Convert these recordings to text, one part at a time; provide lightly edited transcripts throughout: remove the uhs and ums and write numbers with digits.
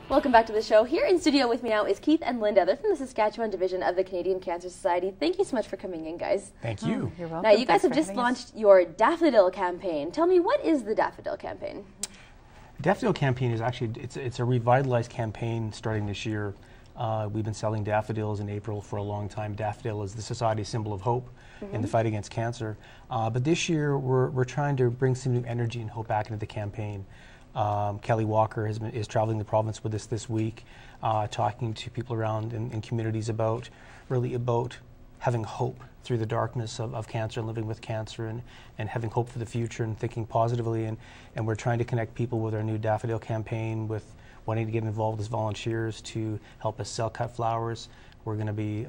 Welcome back to the show. Here in studio with me now is Keith and Linda. They're from the Saskatchewan division of the Canadian Cancer Society. Thank you so much for coming in, guys. Thank you. You're welcome. Now, you guys have just launched your Daffodil Campaign. Tell me, what is the Daffodil Campaign? Daffodil Campaign is actually, it's a revitalized campaign starting this year. We've been selling daffodils in April for a long time. Daffodil is the society's symbol of hope in the fight against cancer. But this year, we're trying to bring some new energy and hope back into the campaign. Kelly Walker is traveling the province with us this week, talking to people around in communities about having hope through the darkness of cancer and living with cancer and having hope for the future and thinking positively. And we're trying to connect people with our new Daffodil Campaign, with wanting to get involved as volunteers to help us sell cut flowers. We're going to be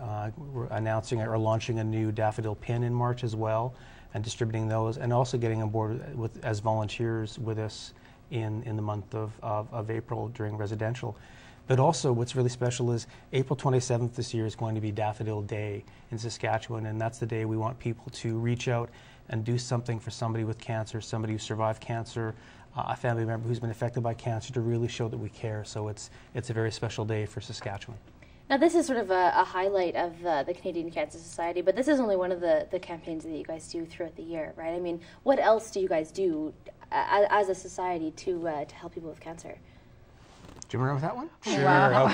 we're announcing or launching a new daffodil pin in March as well, and distributing those, and also getting on board as volunteers with us in the month of April during residential. But also what's really special is April 27th this year is going to be Daffodil Day in Saskatchewan, and that's the day we want people to reach out and do something for somebody with cancer, somebody who survived cancer, a family member who's been affected by cancer, to really show that we care. So it's a very special day for Saskatchewan. Now, this is sort of a highlight of the Canadian Cancer Society, but this is only one of the campaigns that you guys do throughout the year, right? I mean, what else do you guys do as a society to help people with cancer? Do you remember that one? Sure. Wow.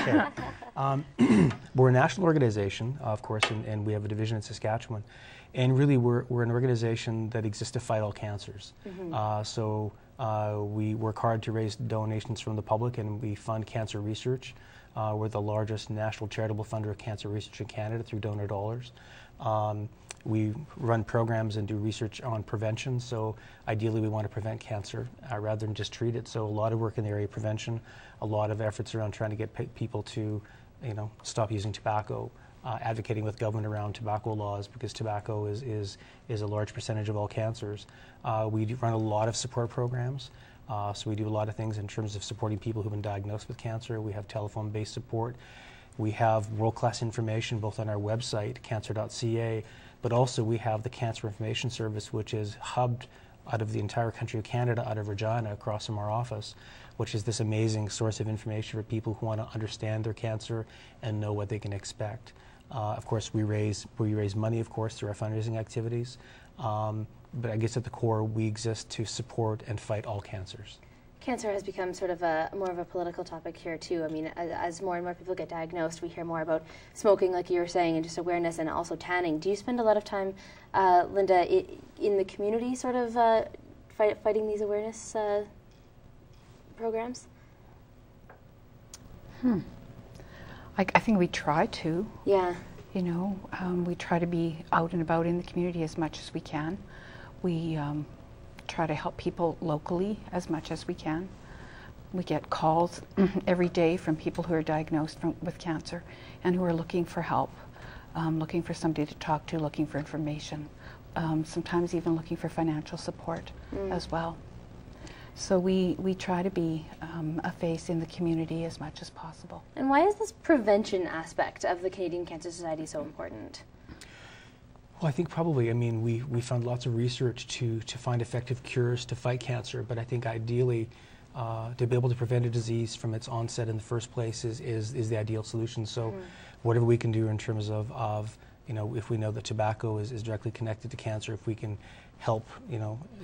Okay. We're a national organization, of course, and we have a division in Saskatchewan. And really, we're an organization that exists to fight all cancers. So we work hard to raise donations from the public, and we fund cancer research. We're the largest national charitable funder of cancer research in Canada through donor dollars. We run programs and do research on prevention, so ideally we want to prevent cancer rather than just treat it. So a lot of work in the area of prevention, a lot of efforts around trying to get people to, stop using tobacco, advocating with government around tobacco laws, because tobacco is a large percentage of all cancers. We run a lot of support programs. So we do a lot of things in terms of supporting people who've been diagnosed with cancer. We have telephone-based support. We have world-class information both on our website, cancer.ca, but also we have the Cancer Information Service, which is hubbed out of the entire country of Canada, out of Regina, across from our office, which is this amazing source of information for people who want to understand their cancer and know what they can expect. Of course, we raise money, of course, through our fundraising activities. But I guess at the core, we exist to support and fight all cancers. Cancer has become sort of more of a political topic here too. I mean, as more and more people get diagnosed, we hear more about smoking, like you were saying, and just awareness, and also tanning. Do you spend a lot of time, Linda, in the community, sort of fighting these awareness programs? I think we try to. Yeah. We try to be out and about in the community as much as we can. We try to help people locally as much as we can. We get calls every day from people who are diagnosed with cancer and who are looking for help, looking for somebody to talk to, looking for information, sometimes even looking for financial support as well. So we try to be a face in the community as much as possible. And why is this prevention aspect of the Canadian Cancer Society so important? Well, I think probably, we found lots of research to find effective cures to fight cancer, but I think ideally to be able to prevent a disease from its onset in the first place is the ideal solution. So whatever we can do in terms of if we know that tobacco is directly connected to cancer, if we can help,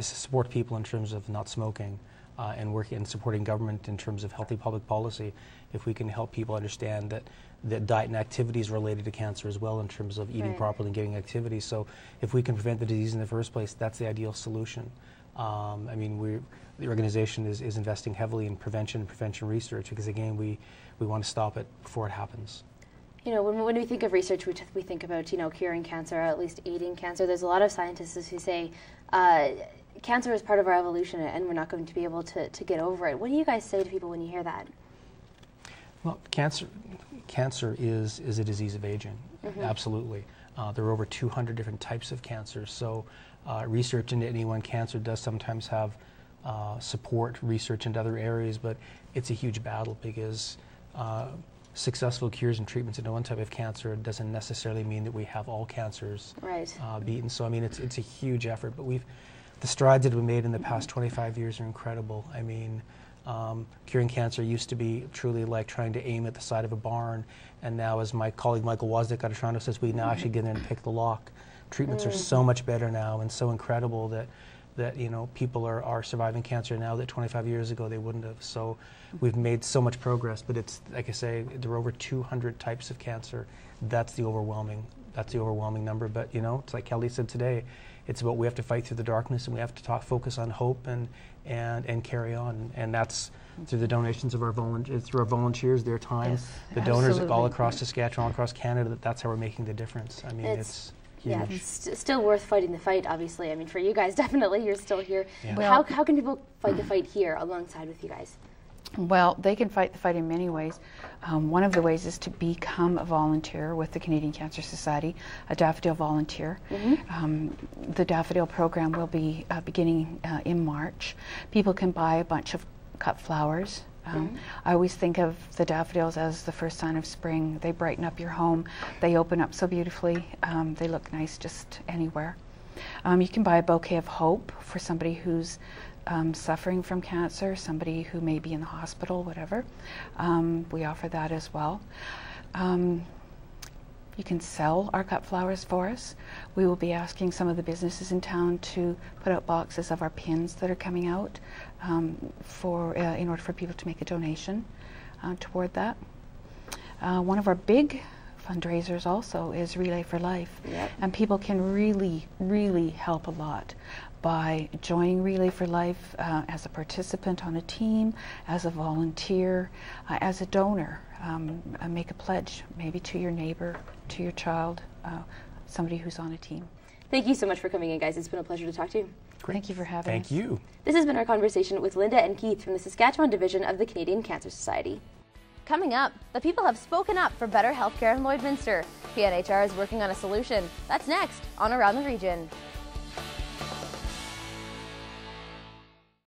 support people in terms of not smoking, and working and supporting government in terms of healthy public policy, if we can help people understand that diet and activity is related to cancer as well in terms of eating properly and getting activity. So if we can prevent the disease in the first place, that's the ideal solution. The organization is investing heavily in prevention and prevention research, because again, we want to stop it before it happens. When we think of research, we think about, curing cancer, or at least aiding cancer. There's a lot of scientists who say cancer is part of our evolution and we're not going to be able to get over it. What do you guys say to people when you hear that? Well, cancer is a disease of aging, absolutely. There are over 200 different types of cancer, so research into any one cancer does sometimes have support research into other areas, but it's a huge battle, because successful cures and treatments into one type of cancer doesn't necessarily mean that we have all cancers beaten. So it's a huge effort, but the strides that have been made in the past 25 years are incredible. I mean, curing cancer used to be truly like trying to aim at the side of a barn, and now, as my colleague Michael Wozniak out of Toronto says, we now actually get in and pick the lock. Treatments are so much better now and so incredible that you know, people are surviving cancer now that 25 years ago they wouldn't have. So we've made so much progress, but it's, like I say, there are over 200 types of cancer. That's the overwhelming number. But you know, it's like Kelly said today, it's about we have to fight through the darkness, and we have to focus on hope and carry on. And that's through the donations of our volunteers, their time, Yes, the donors absolutely. all across Saskatchewan, all across Canada. That's how we're making the difference. I mean, it's huge. Yeah, it's still worth fighting the fight, obviously. I mean, for you guys, definitely, you're still here. Yeah. Well- How can people fight the fight here alongside with you guys? Well, they can fight the fight in many ways. One of the ways is to become a volunteer with the Canadian Cancer Society, a Daffodil volunteer. The Daffodil program will be beginning in March. People can buy a bunch of cut flowers. I always think of the daffodils as the first sign of spring. They brighten up your home. They open up so beautifully. They look nice just anywhere. You can buy a bouquet of hope for somebody who's suffering from cancer, somebody who may be in the hospital, whatever. We offer that as well. You can sell our cut flowers for us. We will be asking some of the businesses in town to put out boxes of our pins that are coming out in order for people to make a donation toward that. One of our big fundraisers also is Relay for Life. Yep. And people can really, really help a lot by joining Relay for Life as a participant on a team, as a volunteer, as a donor. Make a pledge, maybe to your neighbor, to your child, somebody who's on a team. Thank you so much for coming in, guys. It's been a pleasure to talk to you. Great. Thank you for having us. Thank you. This has been our conversation with Linda and Keith from the Saskatchewan Division of the Canadian Cancer Society. Coming up, the people have spoken up for better healthcare in Lloydminster. PNHR is working on a solution. That's next on Around the Region.